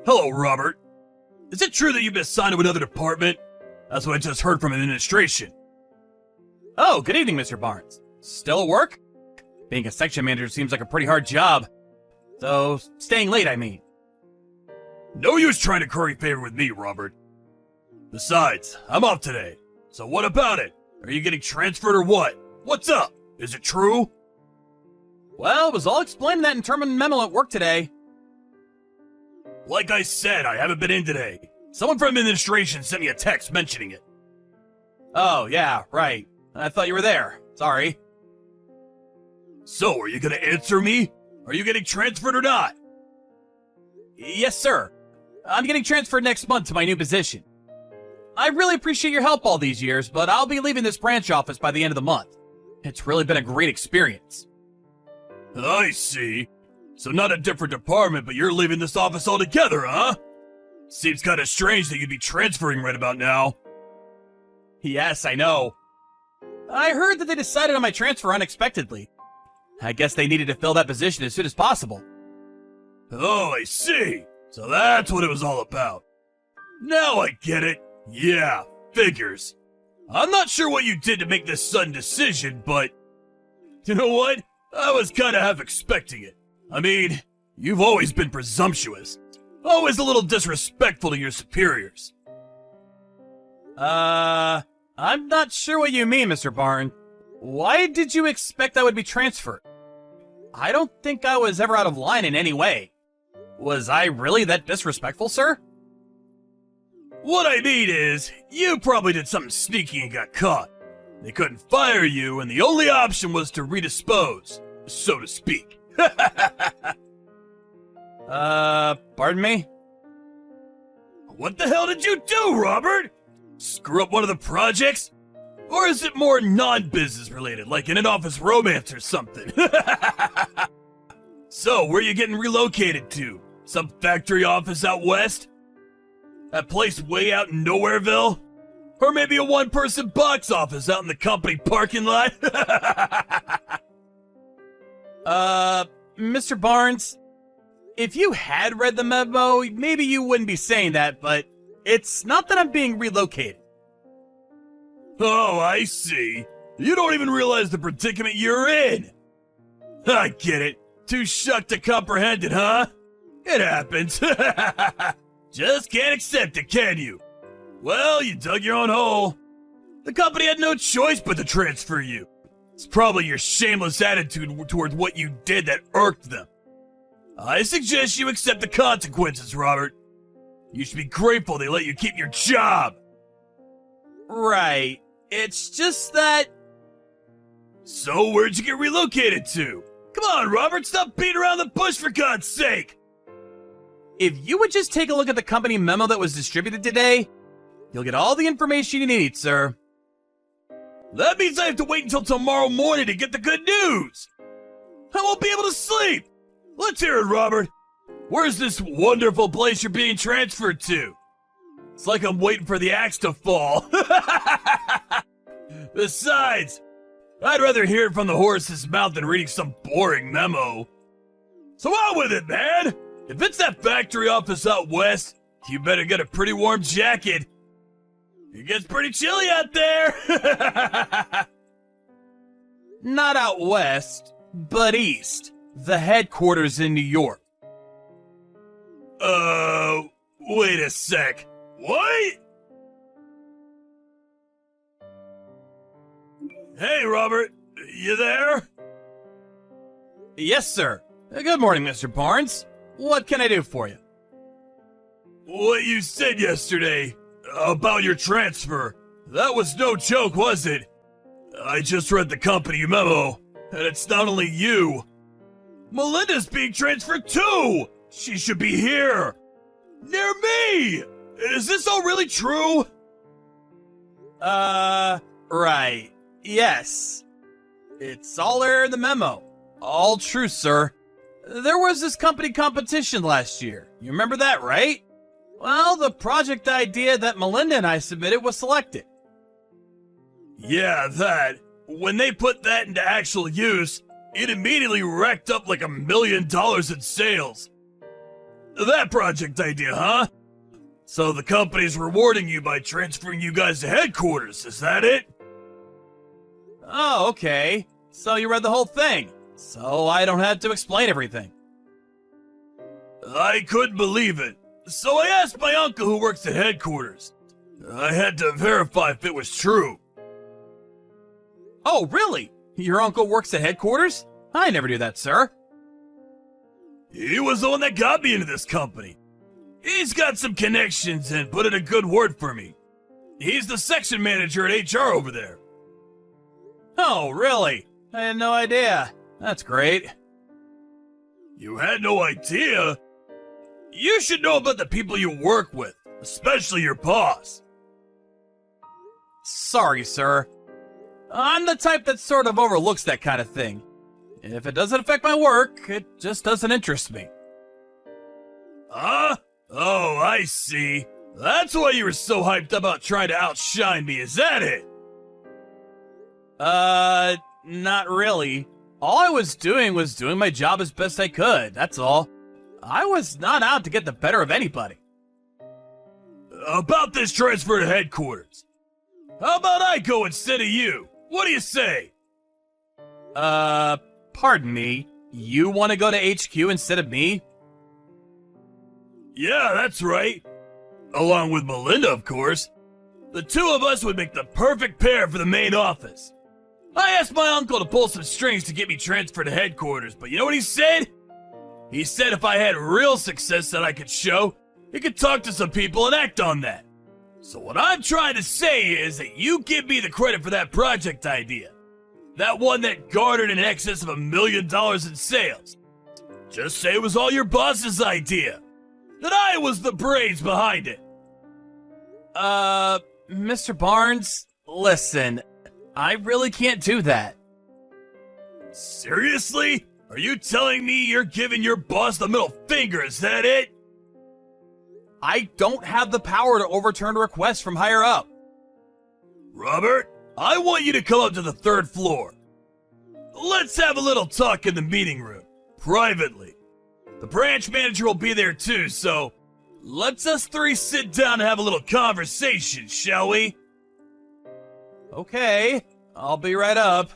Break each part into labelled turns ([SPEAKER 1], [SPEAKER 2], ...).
[SPEAKER 1] Hello, Robert. Is it true that you've been assigned to another department? That's what I just heard from administration.
[SPEAKER 2] Oh, good evening, Mr. Barnes. Still at work? Being a section manager seems like a pretty hard job. So, staying late, I mean.
[SPEAKER 1] No use trying to curry favor with me, Robert. Besides, I'm off today. So what about it? Are you getting transferred or what? What's up? Is it true?
[SPEAKER 2] Well, it was all explained in that internal memo at work today.
[SPEAKER 1] Like I said, I haven't been in today. Someone from administration sent me a text mentioning it.
[SPEAKER 2] Oh, yeah, right. I thought you were there. Sorry.
[SPEAKER 1] So, are you gonna answer me? Are you getting transferred or not?
[SPEAKER 2] Yes, sir. I'm getting transferred next month to my new position. I really appreciate your help all these years, but I'll be leaving this branch office by the end of the month. It's really been a great experience.
[SPEAKER 1] I see. So not a different department, but you're leaving this office altogether, huh? Seems kinda strange that you'd be transferring right about now.
[SPEAKER 2] Yes, I know. I heard that they decided on my transfer unexpectedly. I guess they needed to fill that position as soon as possible.
[SPEAKER 1] Oh, I see. So that's what it was all about. Now I get it. Yeah, figures. I'm not sure what you did to make this sudden decision, but... You know what? I was kinda half expecting it. I mean, you've always been presumptuous. Always a little disrespectful to your superiors.
[SPEAKER 2] I'm not sure what you mean, Mr. Barnes. Why did you expect I would be transferred? I don't think I was ever out of line in any way. Was I really that disrespectful, sir?
[SPEAKER 1] What I mean is, you probably did something sneaky and got caught. They couldn't fire you, and the only option was to redispose, so to speak.
[SPEAKER 2] Pardon me?
[SPEAKER 1] What the hell did you do, Robert? Screw up one of the projects? Or is it more non-business related, like an in-office romance or something? So, where you getting relocated to? Some factory office out west? That place way out in Nowhereville? Or maybe a one-person box office out in the company parking lot?
[SPEAKER 2] Mr. Barnes, if you had read the memo, maybe you wouldn't be saying that, but it's not that I'm being relocated.
[SPEAKER 1] Oh, I see. You don't even realize the predicament you're in. I get it. Too shocked to comprehend it, huh? It happens. Just can't accept it, can you? Well, you dug your own hole. The company had no choice but to transfer you. It's probably your shameless attitude towards what you did that irked them. I suggest you accept the consequences, Robert. You should be grateful they let you keep your job.
[SPEAKER 2] Right. It's just that...
[SPEAKER 1] So where'd you get relocated to? Come on, Robert, stop beating around the bush for God's sake!
[SPEAKER 2] If you would just take a look at the company memo that was distributed today, you'll get all the information you need, sir.
[SPEAKER 1] That means I have to wait until tomorrow morning to get the good news! I won't be able to sleep! Let's hear it, Robert! Where's this wonderful place you're being transferred to? It's like I'm waiting for the axe to fall. Besides, I'd rather hear it from the horse's mouth than reading some boring memo. So on with it, man! If it's that factory office out west, you better get a pretty warm jacket. It gets pretty chilly out there.
[SPEAKER 2] Not out west, but east. The headquarters in New York.
[SPEAKER 1] Wait a sec. What? Hey, Robert. You there?
[SPEAKER 2] Yes, sir. Good morning, Mr. Barnes. What can I do for you?
[SPEAKER 1] What you said yesterday about your transfer, that was no joke, was it? I just read the company memo, and it's not only you. Melinda's being transferred too! She should be here! Near me! Is this all really true?
[SPEAKER 2] Right. Yes. It's all there in the memo. All true, sir. There was this company competition last year. You remember that, right? Well, the project idea that Melinda and I submitted was selected.
[SPEAKER 1] Yeah, that. When they put that into actual use, it immediately racked up like $1 million in sales. That project idea, huh? So the company's rewarding you by transferring you guys to headquarters, is that it?
[SPEAKER 2] Oh, okay. So you read the whole thing. So I don't have to explain everything.
[SPEAKER 1] I couldn't believe it. So I asked my uncle who works at headquarters. I had to verify if it was true.
[SPEAKER 2] Oh, really? Your uncle works at headquarters? I never knew that, sir.
[SPEAKER 1] He was the one that got me into this company. He's got some connections and put in a good word for me. He's the section manager at HR over there.
[SPEAKER 2] Oh, really? I had no idea. That's great.
[SPEAKER 1] You had no idea? You should know about the people you work with, especially your boss.
[SPEAKER 2] Sorry, sir. I'm the type that sort of overlooks that kind of thing. If it doesn't affect my work, it just doesn't interest me.
[SPEAKER 1] Huh? Oh, I see. That's why you were so hyped about trying to outshine me, is that it?
[SPEAKER 2] Not really. All I was doing my job as best I could, that's all. I was not out to get the better of anybody.
[SPEAKER 1] About this transfer to headquarters. How about I go instead of you? What do you say?
[SPEAKER 2] Pardon me. You want to go to HQ instead of me?
[SPEAKER 1] Yeah, that's right. Along with Melinda, of course. The two of us would make the perfect pair for the main office. I asked my uncle to pull some strings to get me transferred to headquarters, but you know what he said? He said if I had real success that I could show, he could talk to some people and act on that. So what I'm trying to say is that you give me the credit for that project idea. That one that garnered in excess of $1 million in sales. Just say it was all your boss's idea. That I was the brains behind it.
[SPEAKER 2] Mr. Barnes, listen, I really can't do that.
[SPEAKER 1] Seriously? Are you telling me you're giving your boss the middle finger, is that it?
[SPEAKER 2] I don't have the power to overturn a request from higher up.
[SPEAKER 1] Robert, I want you to come up to the 3rd floor. Let's have a little talk in the meeting room, privately. The branch manager will be there too, so let's us three sit down and have a little conversation, shall we?
[SPEAKER 2] Okay, I'll be right up.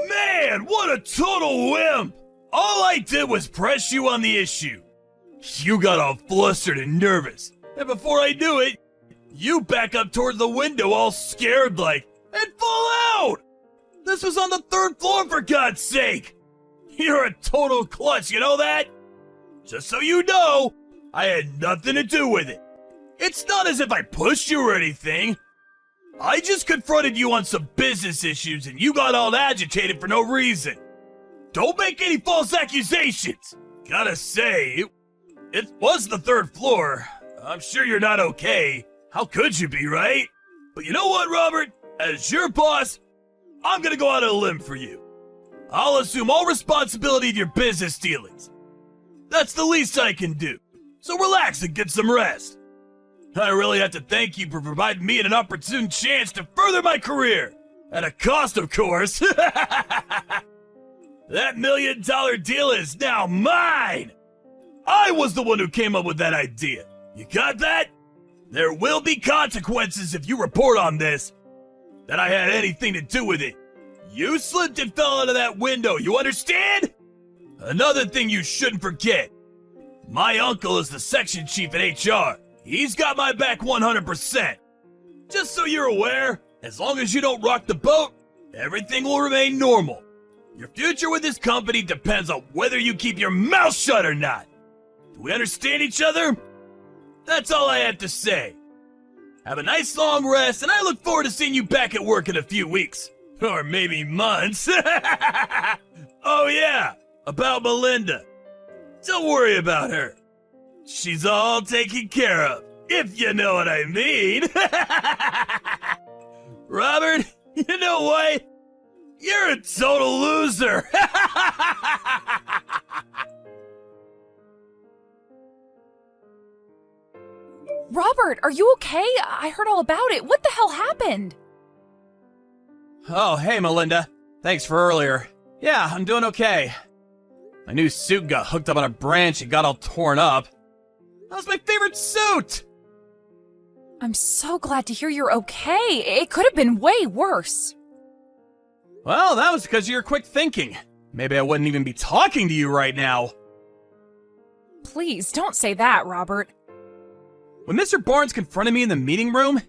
[SPEAKER 1] Man, what a total wimp! All I did was press you on the issue. You got all flustered and nervous, and before I knew it, you back up toward the window all scared like, and fall out! This was on the 3rd floor, for God's sake! You're a total klutz, you know that? Just so you know, I had nothing to do with it. It's not as if I pushed you or anything. I just confronted you on some business issues and you got all agitated for no reason. Don't make any false accusations. Gotta say, it was the 3rd floor. I'm sure you're not okay. How could you be, right? But you know what, Robert? As your boss, I'm gonna go out on a limb for you. I'll assume all responsibility of your business dealings. That's the least I can do. So relax and get some rest. I really have to thank you for providing me an opportune chance to further my career. At a cost, of course. That $1 million deal is now mine. I was the one who came up with that idea. You got that? There will be consequences if you report on this. That I had anything to do with it. You slipped and fell out of that window, you understand? Another thing you shouldn't forget. My uncle is the section chief at HR. He's got my back 100%. Just so you're aware, as long as you don't rock the boat, everything will remain normal. Your future with this company depends on whether you keep your mouth shut or not. Do we understand each other? That's all I have to say. Have a nice long rest, and I look forward to seeing you back at work in a few weeks. Or maybe months. Oh yeah, about Melinda. Don't worry about her. She's all taken care of, if you know what I mean. Robert, you know what? You're a total loser.
[SPEAKER 3] Robert, are you okay? I heard all about it. What the hell happened?
[SPEAKER 2] Oh, hey, Melinda. Thanks for earlier. Yeah, I'm doing okay. My new suit got hooked up on a branch and got all torn up. That was my favorite suit!
[SPEAKER 3] I'm so glad to hear you're okay. It could have been way worse.
[SPEAKER 2] Well, that was because of your quick thinking. Maybe I wouldn't even be talking to you right now.
[SPEAKER 3] Please, don't say that, Robert.
[SPEAKER 2] When Mr. Barnes confronted me in the meeting room,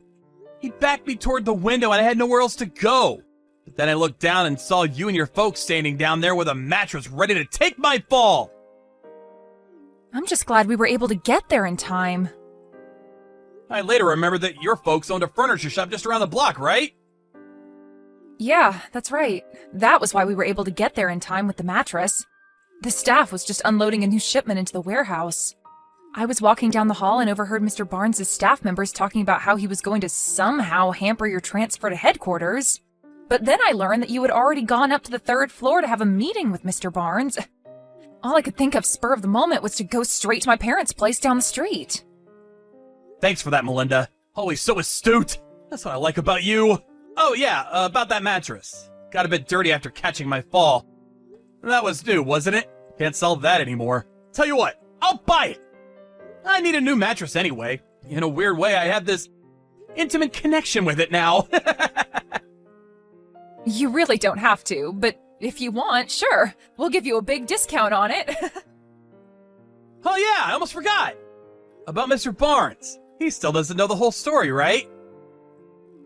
[SPEAKER 2] he backed me toward the window and I had nowhere else to go. But then I looked down and saw you and your folks standing down there with a mattress ready to take my fall.
[SPEAKER 3] I'm just glad we were able to get there in time.
[SPEAKER 2] I later remembered that your folks owned a furniture shop just around the block, right?
[SPEAKER 3] Yeah, that's right. That was why we were able to get there in time with the mattress. The staff was just unloading a new shipment into the warehouse. I was walking down the hall and overheard Mr. Barnes' staff members talking about how he was going to somehow hamper your transfer to headquarters. But then I learned that you had already gone up to the 3rd floor to have a meeting with Mr. Barnes. All I could think of spur of the moment was to go straight to my parents' place down the street.
[SPEAKER 2] Thanks for that, Melinda. Always so astute. That's what I like about you. Oh yeah, about that mattress. Got a bit dirty after catching my fall. That was new, wasn't it? Can't sell that anymore. Tell you what, I'll buy it. I need a new mattress anyway. In a weird way, I have this intimate connection with it now.
[SPEAKER 3] You really don't have to, but if you want, sure. We'll give you a big discount on it.
[SPEAKER 2] Oh yeah, I almost forgot. About Mr. Barnes. He still doesn't know the whole story, right?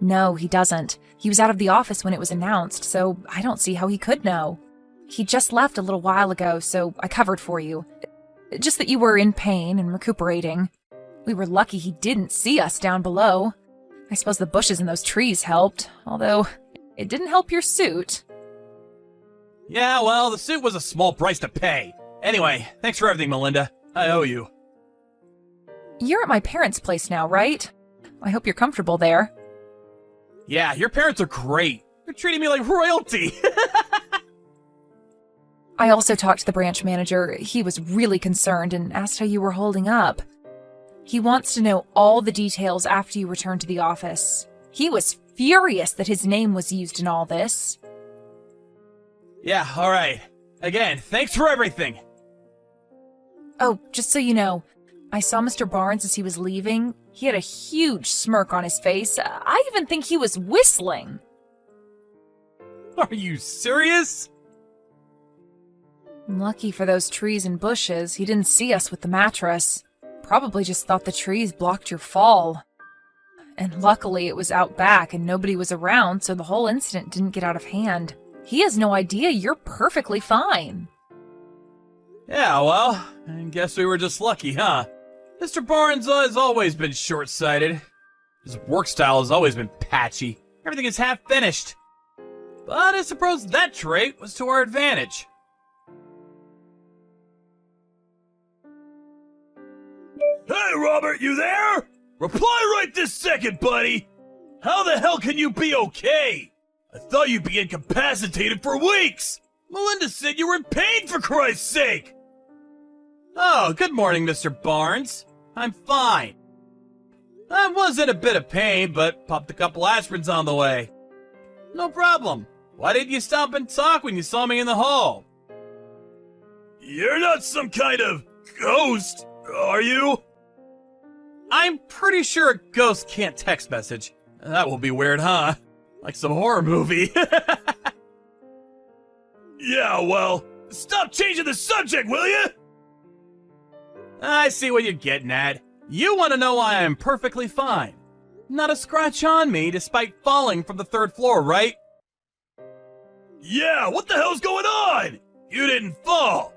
[SPEAKER 3] No, he doesn't. He was out of the office when it was announced, so I don't see how he could know. He just left a little while ago, so I covered for you. Just that you were in pain and recuperating. We were lucky he didn't see us down below. I suppose the bushes and those trees helped, although it didn't help your suit.
[SPEAKER 2] Yeah, well, the suit was a small price to pay. Anyway, thanks for everything, Melinda. I owe you.
[SPEAKER 3] You're at my parents' place now, right? I hope you're comfortable there.
[SPEAKER 2] Yeah, your parents are great. They're treating me like royalty.
[SPEAKER 3] I also talked to the branch manager. He was really concerned and asked how you were holding up. He wants to know all the details after you return to the office. He was furious that his name was used in all this.
[SPEAKER 2] Yeah, alright. Again, thanks for everything.
[SPEAKER 3] Oh, just so you know, I saw Mr. Barnes as he was leaving. He had a huge smirk on his face. I even think he was whistling.
[SPEAKER 2] Are you serious?
[SPEAKER 3] Lucky for those trees and bushes, he didn't see us with the mattress. Probably just thought the trees blocked your fall. And luckily it was out back and nobody was around, so the whole incident didn't get out of hand. He has no idea you're perfectly fine.
[SPEAKER 2] Yeah, well, I guess we were just lucky, huh? Mr. Barnes has always been short-sighted. His work style has always been patchy. Everything is half-finished. But I suppose that trait was to our advantage.
[SPEAKER 1] Hey, Robert, you there? Reply right this second, buddy! How the hell can you be okay? I thought you'd be incapacitated for weeks! Melinda said you were in pain, for Christ's sake!
[SPEAKER 2] Oh, good morning, Mr. Barnes. I'm fine. I was in a bit of pain, but popped a couple aspirins on the way. No problem. Why didn't you stop and talk when you saw me in the hall?
[SPEAKER 1] You're not some kind of ghost, are you?
[SPEAKER 2] I'm pretty sure a ghost can't text message. That will be weird, huh? Like some horror movie.
[SPEAKER 1] Yeah, well, stop changing the subject, will you?
[SPEAKER 2] I see what you're getting at. You want to know why I'm perfectly fine. Not a scratch on me despite falling from the 3rd floor, right?
[SPEAKER 1] Yeah, what the hell's going on? You didn't fall.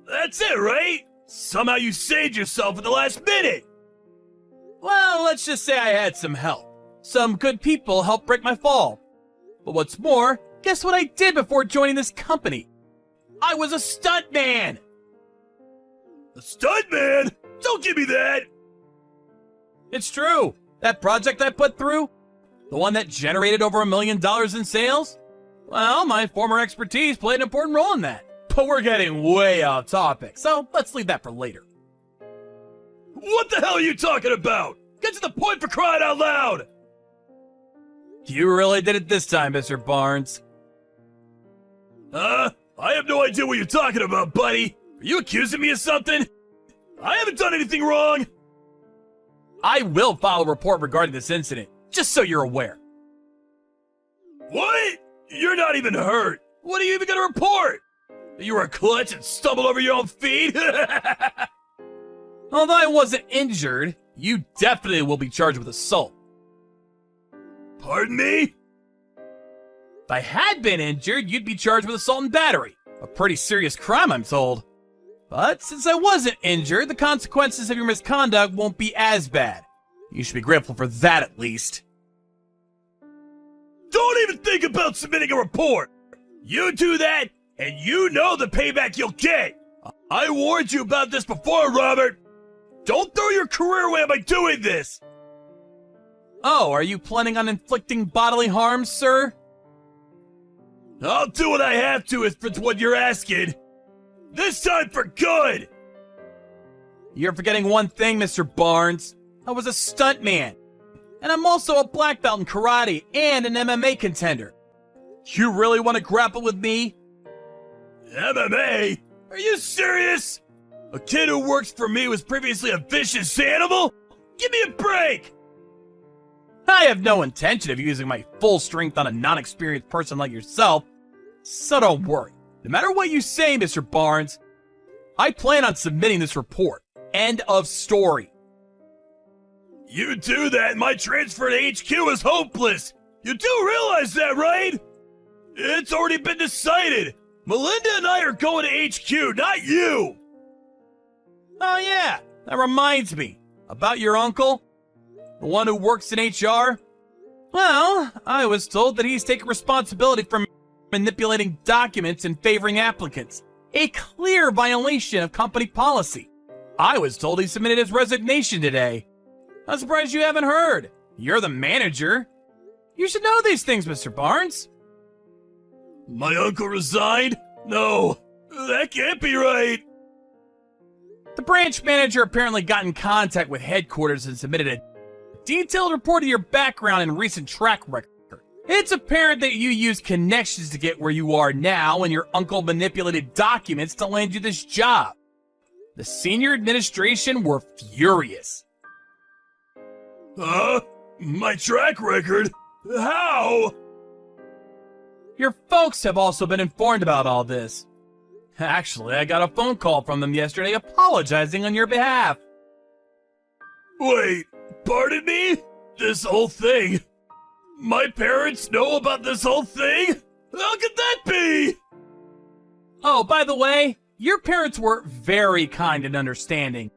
[SPEAKER 1] That's it, right? Somehow you saved yourself at the last minute.
[SPEAKER 2] Well, let's just say I had some help. Some good people helped break my fall. But what's more, guess what I did before joining this company? I was a stuntman!
[SPEAKER 1] A stuntman? Don't give me that!
[SPEAKER 2] It's true. That project I put through, the one that generated over $1 million in sales, well, my former expertise played an important role in that. But we're getting way off topic, so let's leave that for later.
[SPEAKER 1] What the hell are you talking about? Get to the point, for crying out loud!
[SPEAKER 2] You really did it this time, Mr. Barnes.
[SPEAKER 1] Huh? I have no idea what you're talking about, buddy. Are you accusing me of something? I haven't done anything wrong.
[SPEAKER 2] I will file a report regarding this incident, just so you're aware.
[SPEAKER 1] What? You're not even hurt. What are you even gonna report? That you were a klutz and stumbled over your own feet?
[SPEAKER 2] Although I wasn't injured, you definitely will be charged with assault.
[SPEAKER 1] Pardon me?
[SPEAKER 2] If I had been injured, you'd be charged with assault and battery. A pretty serious crime, I'm told. But since I wasn't injured, the consequences of your misconduct won't be as bad. You should be grateful for that at least.
[SPEAKER 1] Don't even think about submitting a report. You do that, and you know the payback you'll get. I warned you about this before, Robert. Don't throw your career away by doing this.
[SPEAKER 2] Oh, are you planning on inflicting bodily harm, sir?
[SPEAKER 1] I'll do what I have to if it's what you're asking. This time for good.
[SPEAKER 2] You're forgetting one thing, Mr. Barnes. I was a stuntman. And I'm also a black belt in karate and an MMA contender. You really want to grapple with me?
[SPEAKER 1] MMA? Are you serious? A kid who works for me was previously a vicious animal? Give me a break!
[SPEAKER 2] I have no intention of using my full strength on a non-experienced person like yourself, so don't worry. No matter what you say, Mr. Barnes, I plan on submitting this report. End of story.
[SPEAKER 1] You do that, my transfer to HQ is hopeless. You do realize that, right? It's already been decided. Melinda and I are going to HQ, not you.
[SPEAKER 2] Oh yeah, that reminds me. About your uncle? The one who works in HR? Well, I was told that he's taking responsibility for manipulating documents and favoring applicants. A clear violation of company policy. I was told he submitted his resignation today. I'm surprised you haven't heard. You're the manager. You should know these things, Mr. Barnes.
[SPEAKER 1] My uncle resigned? No, that can't be right.
[SPEAKER 2] The branch manager apparently got in contact with headquarters and submitted a detailed report of your background and recent track record. It's apparent that you used connections to get where you are now, and your uncle manipulated documents to land you this job. The senior administration were furious.
[SPEAKER 1] My track record? How?
[SPEAKER 2] Your folks have also been informed about all this. Actually, I got a phone call from them yesterday apologizing on your behalf.
[SPEAKER 1] Wait, pardon me? This whole thing? My parents know about this whole thing? How could that be?
[SPEAKER 2] Oh, by the way, your parents were very kind and understanding.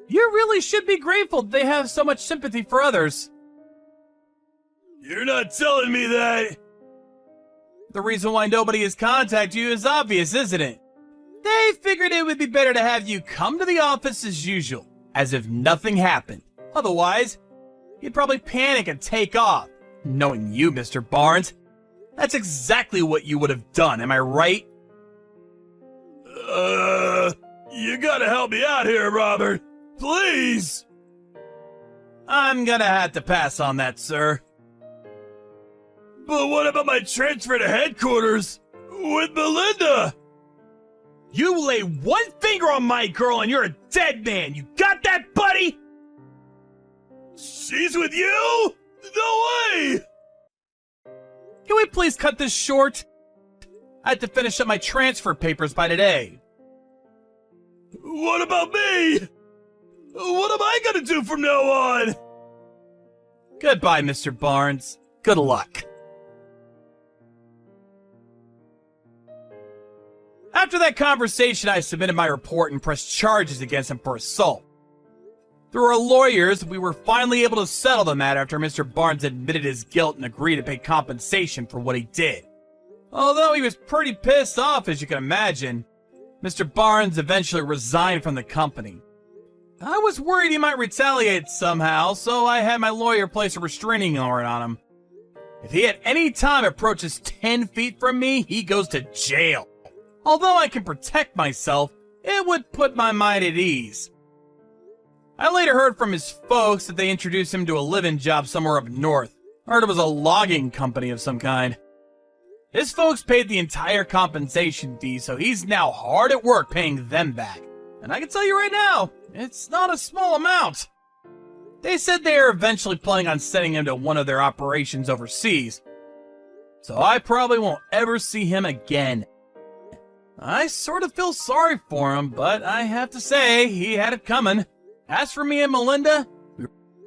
[SPEAKER 2] You really should be grateful they have so much sympathy for others.
[SPEAKER 1] You're not telling me that.
[SPEAKER 2] The reason why nobody has contacted you is obvious, isn't it? They figured it would be better to have you come to the office as usual, as if nothing happened. Otherwise, you'd probably panic and take off. Knowing you, Mr. Barnes, that's exactly what you would have done, am I right?
[SPEAKER 1] You gotta help me out here, Robert. Please.
[SPEAKER 2] I'm gonna have to pass on that, sir.
[SPEAKER 1] But what about my transfer to headquarters with Melinda?
[SPEAKER 2] You lay one finger on my girl and you're a dead man. You got that, buddy?
[SPEAKER 1] She's with you? No way!
[SPEAKER 2] Can we please cut this short? I have to finish up my transfer papers by today.
[SPEAKER 1] What about me? What am I gonna do from now on?
[SPEAKER 2] Goodbye, Mr. Barnes. Good luck. After that conversation, I submitted my report and pressed charges against him for assault. Through our lawyers, we were finally able to settle the matter after Mr. Barnes admitted his guilt and agreed to pay compensation for what he did. Although he was pretty pissed off, as you can imagine, Mr. Barnes eventually resigned from the company. I was worried he might retaliate somehow, so I had my lawyer place a restraining order on him. If he at any time approaches 10 feet from me, he goes to jail. Although I can protect myself, it would put my mind at ease. I later heard from his folks that they introduced him to a live-in job somewhere up north. I heard it was a logging company of some kind. His folks paid the entire compensation fee, so he's now hard at work paying them back. And I can tell you right now, it's not a small amount. They said they are eventually planning on sending him to one of their operations overseas, so I probably won't ever see him again. I sort of feel sorry for him, but I have to say, he had it coming. As for me and Melinda,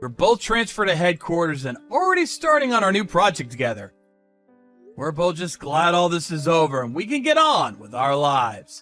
[SPEAKER 2] we're both transferred to headquarters and already starting on our new project together. We're both just glad all this is over and we can get on with our lives.